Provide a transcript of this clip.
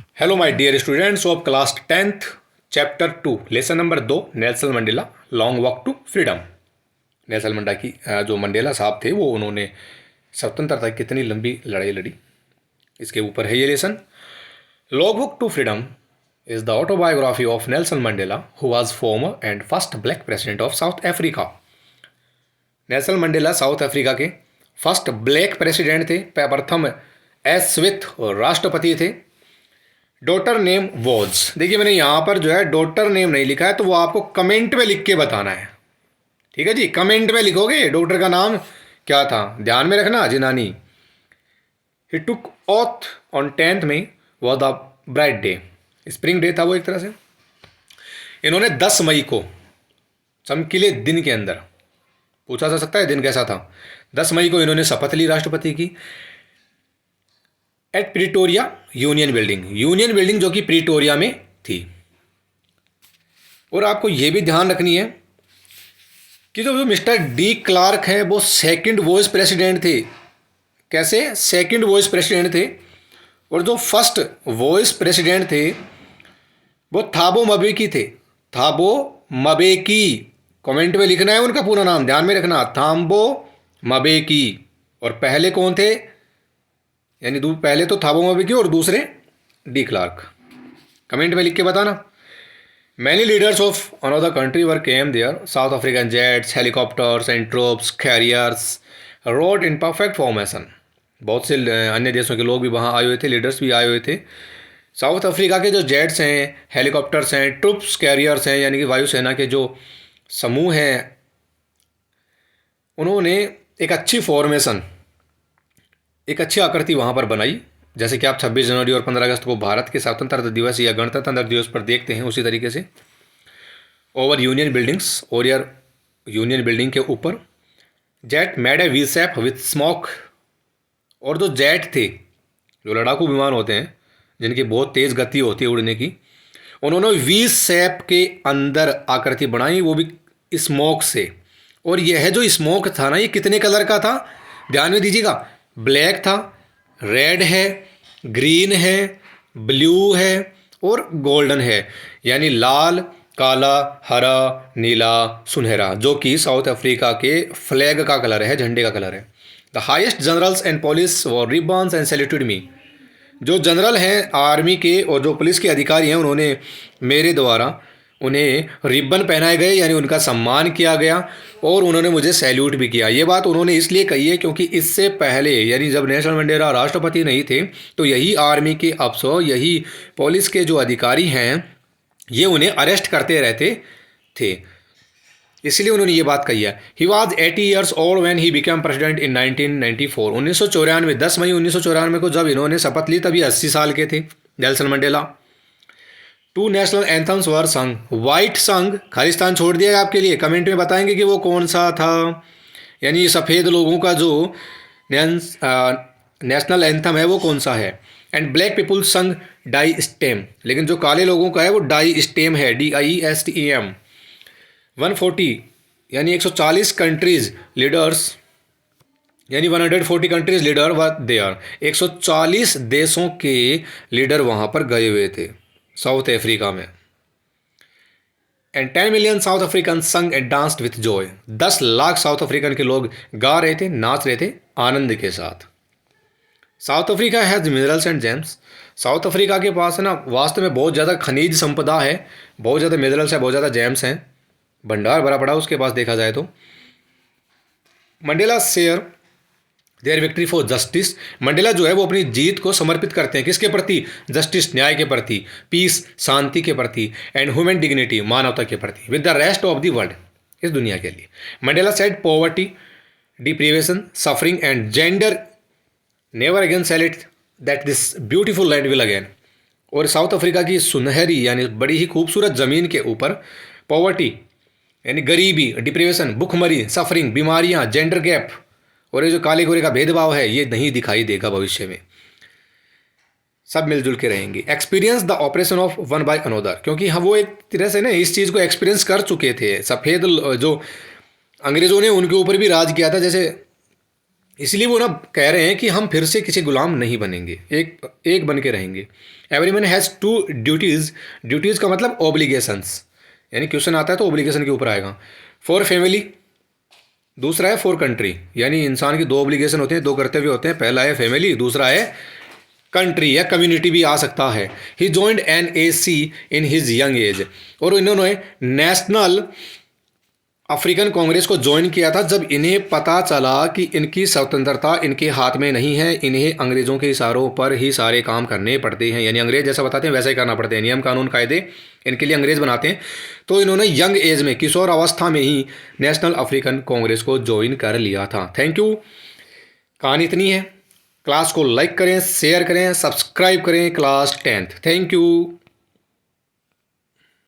Hello my dear students of class 10th chapter 2 lesson number 2 Nelson Mandela long walk to freedom. Nelson Mandela की जो Mandela साहब थे वो उन्होंने स्वतंत्रता की कितनी लंबी लड़ाई लड़ी, इसके ऊपर है ये lesson. Long walk to freedom is the autobiography of Nelson Mandela who was former and first black president of South Africa. Nelson Mandela South Africa के फर्स्ट ब्लैक प्रेसिडेंट थे, प्रथम एस्विथ राष्ट्रपति थे। डॉटर नेम वॉज, देखिए मैंने यहाँ पर जो है डॉटर नेम नहीं लिखा है, तो वो आपको कमेंट में लिख के बताना है, ठीक है जी। कमेंट में लिखोगे डॉक्टर का नाम क्या था, ध्यान में रखना जिनानी। ही टुक ऑथ ऑन 10th में was the bright day, spring day था वो एक तरह से। इन्होंने 10 मई को चमकीले दिन के अंदर, पूछा जा सकता है दिन कैसा था, 10 मई को इन्होंने शपथ ली राष्ट्रपति की एट प्रिटोरिया यूनियन बिल्डिंग जो कि प्रिटोरिया में थी। और आपको यह भी ध्यान रखनी है कि जो मिस्टर डी क्लार्क हैं वो सेकंड वाइस प्रेसिडेंट थे। कैसे? सेकंड वाइस प्रेसिडेंट थे। और जो फर्स्ट वाइस प्रेसिडेंट थे वो थाबो मबेकी थे। थाबो मबेकी, कमेंट में लिखना है उनका पूरा नाम, ध्यान में रखना, थाम्बो मबेकी। और पहले कौन थे, यानी पहले तो थाबो मबेकी और दूसरे डी क्लार्क। कमेंट में लिख के बताना। Many leaders of another country were came there, South African jets, helicopters and troops, carriers rode in perfect formation. बहुत से अन्य देशों के लोग भी वहाँ आए हुए थे, लीडर्स भी आए हुए थे। साउथ अफ्रीका के जो जेट्स हैं, हेलीकॉप्टर्स हैं, ट्रूप्स, कैरियर्स हैं, यानी कि वायुसेना के जो समूह हैं, उन्होंने एक अच्छी फॉर्मेशन, एक अच्छी आकृति वहाँ पर बनाई। जैसे कि आप 26 जनवरी और 15 अगस्त को भारत के स्वतंत्रता दिवस या गणतंत्र दिवस पर देखते हैं, उसी तरीके से ओवर यूनियन बिल्डिंग्स, और यार यूनियन बिल्डिंग के ऊपर jet made A V shape with smoke. और जो जेट थे, जो लड़ाकू विमान होते हैं जिनकी बहुत तेज़ गति होती है उड़ने की, उन्होंने वी शेप के अंदर आकृति बनाई, वो भी स्मोक से। और यह जो स्मोक था ना, ये कितने कलर का था, ध्यान में दीजिएगा। ब्लैक था, रेड है, ग्रीन है, ब्लू है और गोल्डन है, यानी लाल, काला, हरा, नीला, सुनहरा, जो कि साउथ अफ्रीका के फ्लैग का कलर है, झंडे का कलर है। The highest generals and police wore ribbons and saluted me. जो जनरल हैं आर्मी के और जो पुलिस के अधिकारी हैं, उन्होंने मेरे द्वारा उन्हें रिबन पहनाए गए, यानी उनका सम्मान किया गया, और उन्होंने मुझे सैल्यूट भी किया। ये बात उन्होंने इसलिए कही है क्योंकि इससे पहले, यानी जब नेल्सन मंडेला राष्ट्रपति नहीं थे, तो यही आर्मी के अफसर, यही पुलिस के जो अधिकारी हैं, ये उन्हें अरेस्ट करते रहते थे, इसलिए उन्होंने ये बात कही है। He was 80 years old when he became president in 1994। 1994, 10 मई 1994 को जब इन्होंने शपथ ली, तभी 80 साल के थे नेल्सन मंडेला। 2 नेशनल एंथम्स वर संग, वाइट संग, खालिस्तान छोड़ दिया आपके लिए, कमेंट में बताएंगे कि वो कौन सा था, यानी सफ़ेद लोगों का जो नेशनल एंथम है वो कौन सा है। एंड ब्लैक पीपुल संग डाई स्टेम, लेकिन जो काले लोगों का है वो डाई स्टेम है, DIESTEM। 140 यानी 140 कंट्रीज लीडर्स, यानी 140 कंट्रीज लीडर वर देयर। 140 देशों के लीडर वहाँ पर गए हुए थे साउथ अफ्रीका में। एंड 10 million साउथ अफ्रीकन संग and danced with Joy. 10 lakh south African के लोग गा रहे थे, नाच रहे थे आनंद के साथ। South Africa has minerals and James. South Africa के पास है ना वास्तव में बहुत ज़्यादा खनिज संपदा है, बहुत ज़्यादा मिनरल्स है, बहुत ज़्यादा जेम्स हैं, भंडार भरा पड़ा उसके पास देखा जाए तो। Mandela share their victory for justice. Mandela जो है वो अपनी जीत को समर्पित करते हैं किसके प्रति, जस्टिस, न्याय के प्रति, पीस, शांति के प्रति, एंड ह्यूमन डिग्निटी, मानवता के प्रति, with the rest of the world, इस दुनिया के लिए। Mandela said poverty, deprivation, suffering and gender never again sell it that this beautiful land will again. और साउथ अफ्रीका की सुनहरी यानी बड़ी ही खूबसूरत ज़मीन के ऊपर पॉवर्टी यानी गरीबी, डिप्रेशन, भुखमरी, सफरिंग, बीमारियां, जेंडर गैप और ये जो काले गोरे का भेदभाव है, ये नहीं दिखाई देगा भविष्य में, सब मिलजुल के रहेंगे। Experience the operation of one by another, क्योंकि हम वो एक तरह से ना इस चीज़ को एक्सपीरियंस कर चुके थे। सफ़ेद जो अंग्रेज़ों ने उनके ऊपर भी राज किया था, जैसे इसलिए वो ना कह रहे हैं कि हम फिर से किसी गुलाम नहीं बनेंगे, एक बन के रहेंगे। Every man has two duties, duties का मतलब ऑब्लिगेशंस, यानी क्वेश्चन आता है तो ऑब्लिगेशन के ऊपर आएगा। फॉर फैमिली, दूसरा है फॉर कंट्री, यानी इंसान की दो ऑब्लिगेशन होते हैं, दो कर्तव्य होते हैं, पहला है फैमिली, दूसरा है कंट्री या कम्युनिटी भी आ सकता है। He joined NAC in his young age, और इन्होंने नेशनल अफ्रीकन कांग्रेस को ज्वाइन किया था जब इन्हें पता चला कि इनकी स्वतंत्रता इनके हाथ में नहीं है, इन्हें अंग्रेज़ों के इशारों पर ही सारे काम करने पड़ते हैं, यानी अंग्रेज़ जैसा बताते हैं वैसा ही करना पड़ते हैं, नियम कानून कायदे इनके लिए अंग्रेज़ बनाते हैं। तो इन्होंने यंग एज में, किशोर अवस्था में ही नेशनल अफ्रीकन कांग्रेस को ज्वाइन कर लिया था। Thank you. कहानी इतनी है। क्लास को लाइक करें, शेयर करें, सब्सक्राइब करें। Class 10th। Thank you.